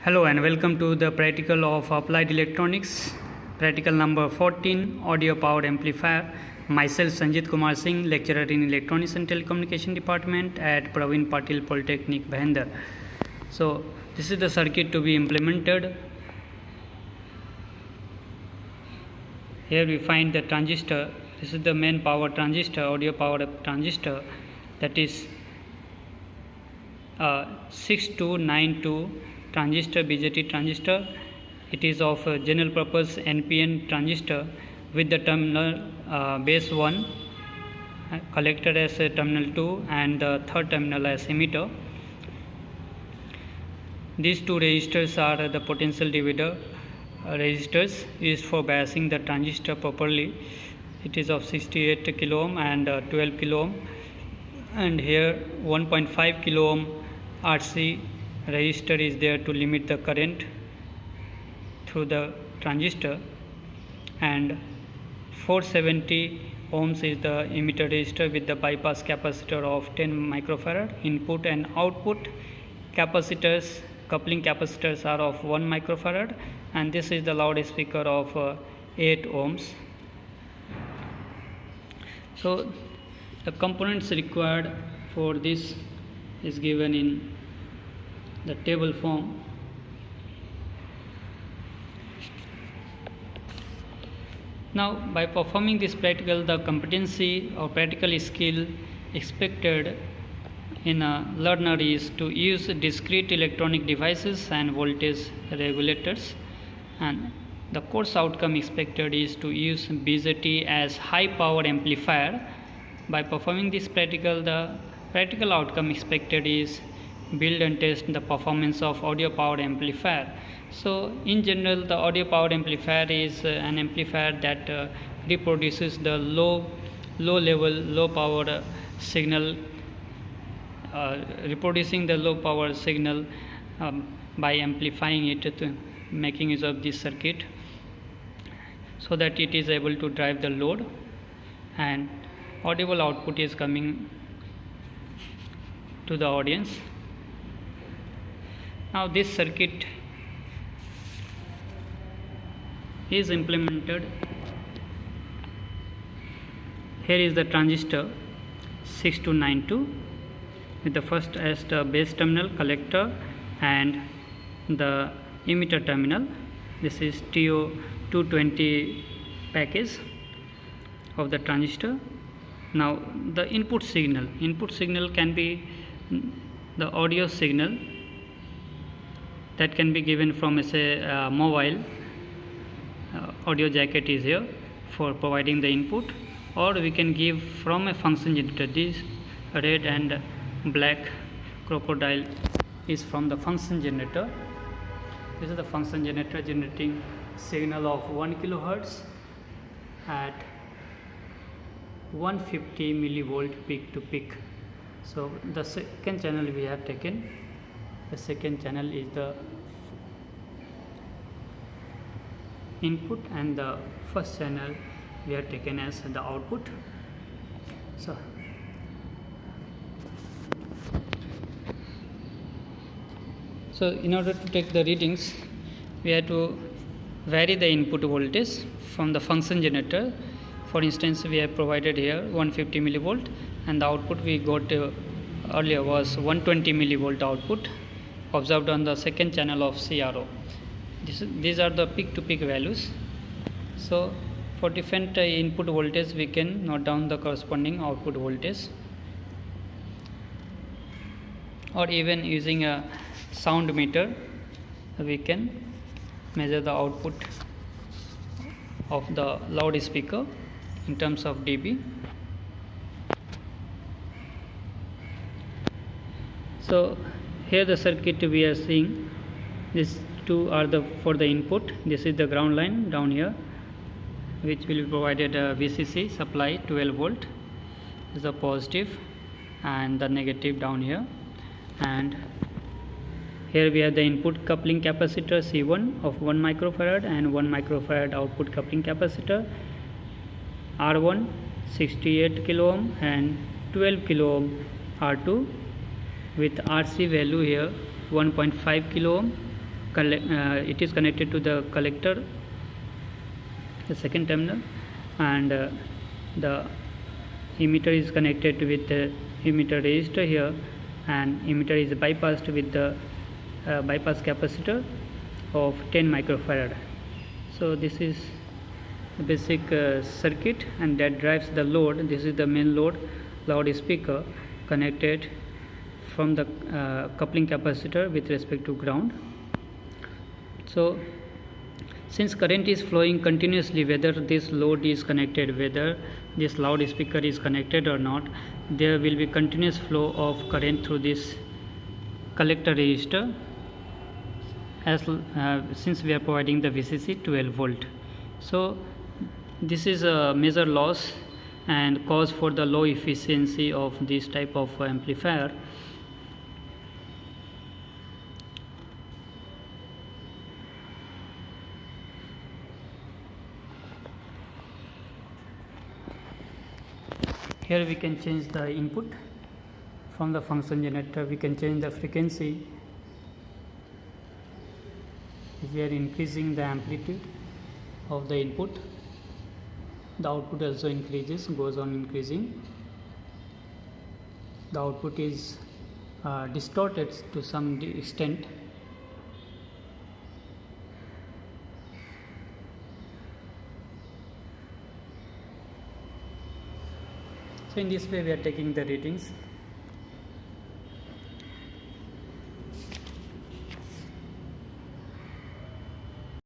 Hello and welcome to the practical of applied electronics, practical number 14, audio powered amplifier. Myself Sanjit Kumar Singh, lecturer in electronics and telecommunication department at Praveen Patil Polytechnic, Bhinder. So this is the circuit to be implemented. Here we find the transistor. This is the main power transistor, audio powered transistor, that is 6292 transistor, BJT transistor. It is of general purpose NPN transistor with the terminal base 1, collector as terminal 2 and the third terminal as emitter. These two resistors are the potential divider resistors used for biasing the transistor properly. It is of 68 kilo ohm and 12 kilo ohm, and here 1.5 kilo ohm RC resistor is there to limit the current through the transistor, and 470 ohms is the emitter resistor with the bypass capacitor of 10 microfarad. Input and output capacitors, coupling capacitors are of 1 microfarad, and this is the loudspeaker of 8 ohms. So the components required for this is given in the table form. Now by performing this practical, the competency or practical skill expected in a learner is to use discrete electronic devices and voltage regulators, and the course outcome expected is to use BJT as high power amplifier. By performing this practical, the practical outcome expected is build and test the performance of audio powered amplifier. So in general, the audio powered amplifier is an amplifier that reproduces the low power signal, reproducing the low power signal by amplifying it, to making use of this circuit so that it is able to drive the load, and audible output is coming to the audience. Now this circuit is implemented. Here is the transistor 6292 with the first as the base terminal, collector, and the emitter terminal. This is TO220 package of the transistor. Now the input signal can be the audio signal that can be given from a mobile. Audio jacket is here for providing the input, or we can give from a function generator. This red and black crocodile is from the function generator. This is the function generator generating signal of 1 kilohertz at 150 millivolt peak to peak. So the second channel we have taken, the second channel is the input, and the first channel we have taken as the output. So in order to take the readings, we have to vary the input voltage from the function generator. For instance, we have provided here 150 millivolt, and the output we got earlier was 120 millivolt output observed on the second channel of CRO. These are the peak to peak values. So for different input voltage, we can note down the corresponding output voltage, or even using a sound meter we can measure the output of the loudspeaker in terms of dB. So here the circuit we are seeing, these two are for the input. This is the ground line down here, which will be provided VCC supply 12 volt is the positive, and the negative down here. And here we have the input coupling capacitor C1 of 1 microfarad and 1 microfarad output coupling capacitor, R1 68 kilo ohm and 12 kilo ohm R2 with RC value here 1.5 kilo ohm it is connected to the collector, the second terminal, and the emitter is connected with the emitter resistor here, and emitter is bypassed with the bypass capacitor of 10 microfarad. So this is the basic circuit, and that drives the load. This is the main load, loudspeaker connected from the coupling capacitor with respect to ground. So since current is flowing continuously, whether this load is connected, whether this loudspeaker is connected or not, there will be continuous flow of current through this collector resistor, as since we are providing the VCC 12 volt. So this is a major loss and cause for the low efficiency of this type of amplifier. Here we can change the input from the function generator. We can change the frequency. If we are increasing the amplitude of the input, the output also increases, goes on increasing. The output is distorted to some extent. So in this way we are taking the readings.